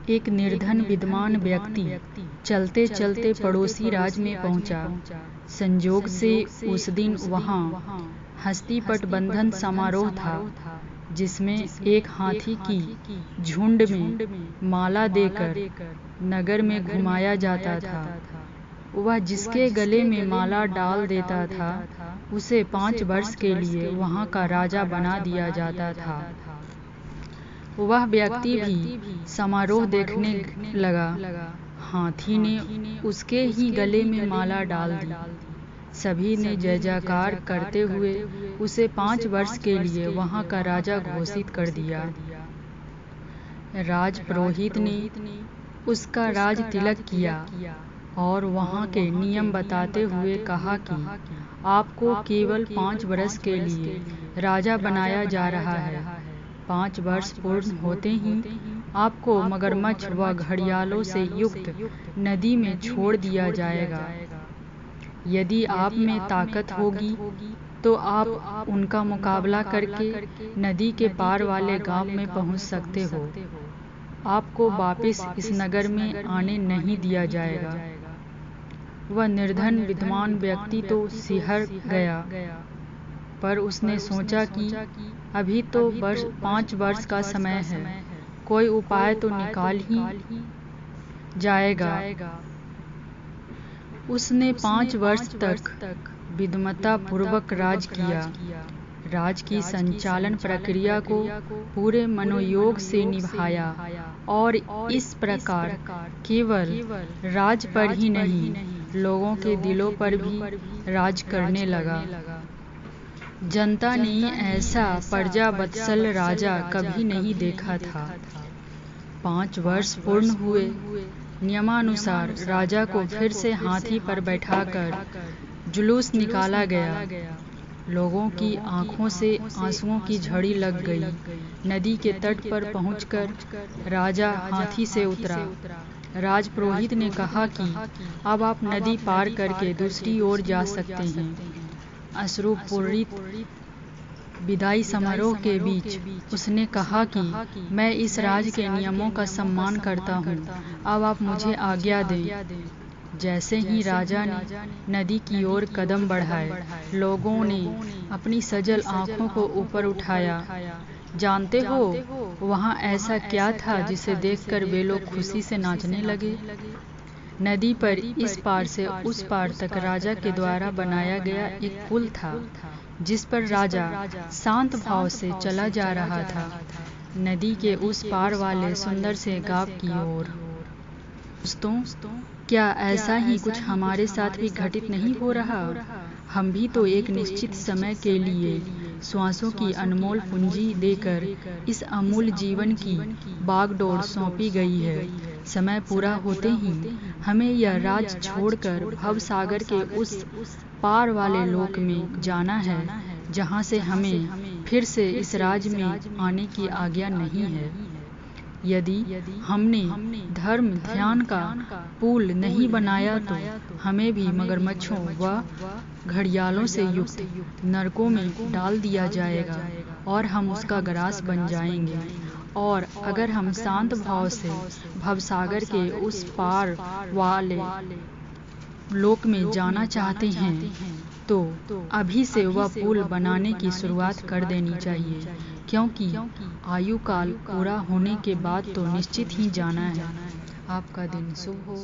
एक निर्धन विद्वान व्यक्ति चलते चलते पड़ोसी राज्य में पहुंचा। संयोग से उस दिन वहां हस्तिपट बंधन समारोह था, जिसमें एक हाथी की झुंड में माला देकर नगर में घुमाया जाता था। वह जिसके गले में माला डाल देता था, उसे 5 वर्ष के लिए वहां का राजा बना दिया जाता था। वह व्यक्ति भी समारोह देखने लगा। हाथी ने उसके ही गले में माला डाल दी। सभी ने जय जयकार करते हुए उसे 5 वर्ष के लिए वहां का राजा घोषित कर दिया। राजपुरोहित ने उसका राज तिलक किया और वहां के नियम बताते हुए कहा कि आपको केवल 5 वर्ष के लिए राजा बनाया जा रहा है। 5 वर्ष पूर्ण होते ही आपको मगरमच्छ व घड़ियालों से युक्त नदी में छोड़ दिया जाएगा। यदि आप में ताकत होगी तो आप उनका मुकाबला करके नदी के पार वाले गांव में पहुंच सकते हो। आपको वापस इस नगर में आने नहीं दिया जाएगा। वह निर्धन विद्वान व्यक्ति तो सिहर गया, पर उसने सोचा कि अभी तो 5 वर्ष का समय है, कोई उपाय तो निकाल ही जाएगा। उसने 5 वर्ष तक विद्वता पूर्वक राज किया। राज की संचालन प्रक्रिया को पूरे मनोयोग से निभाया और इस प्रकार केवल राज पर ही नहीं, लोगों के दिलों पर भी राज करने लगा। जनता ने ऐसा प्रजावत्सल राजा कभी नहीं देखा था। 5 वर्ष पूर्ण हुए। नियमानुसार राजा को फिर से हाथी पर बैठाकर जुलूस निकाला गया। लोगों की आंखों से आंसुओं की झड़ी लग गई। नदी के तट पर पहुंचकर राजा हाथी से उतरा। राजपुरोहित ने कहा कि अब आप नदी पार करके दूसरी ओर जा सकते हैं। अश्रुपूरित विदाई समारोह के बीच उसने कहा कि मैं इस राज के नियमों का सम्मान करता हूँ, अब आप मुझे आज्ञा दें। जैसे ही राजा ने नदी की ओर कदम बढ़ाए, लोगों ने अपनी सजल आंखों को ऊपर उठाया। जानते हो वहाँ ऐसा क्या था जिसे देखकर वे लोग खुशी से नाचने लगे? नदी पर इस पार से उस पार तक राजा के द्वारा बनाया गया एक पुल था, जिस पर राजा शांत भाव से चला जा रहा था, नदी के उस पार वाले सुंदर से गांव की ओर। दोस्तों, क्या ऐसा ही कुछ हमारे साथ भी घटित नहीं हो रहा? हम भी तो एक निश्चित समय के लिए श्वासों की अनमोल पूंजी देकर इस अमूल्य जीवन की बागडोर सौंपी गई है। समय पूरा होते ही हमें यह राज छोड़कर भवसागर के उस पार वाले लोक में जाना है, जहाँ से हमें फिर से इस राज में आने की आज्ञा नहीं है। यदि हमने धर्म ध्यान का पुल नहीं बनाया तो हमें भी मगरमच्छों व घड़ियालों से युक्त नरकों में डाल दिया जाएगा और हम उसका ग्रास बन जाएंगे। और अगर हम शांत भाव से भवसागर के उस पार वाले लोक में जाना चाहते हैं तो अभी से वह पुल बनाने की शुरुआत कर देनी चाहिए, क्योंकि आयु काल पूरा होने के बाद तो निश्चित ही जाना है। आपका दिन शुभ हो।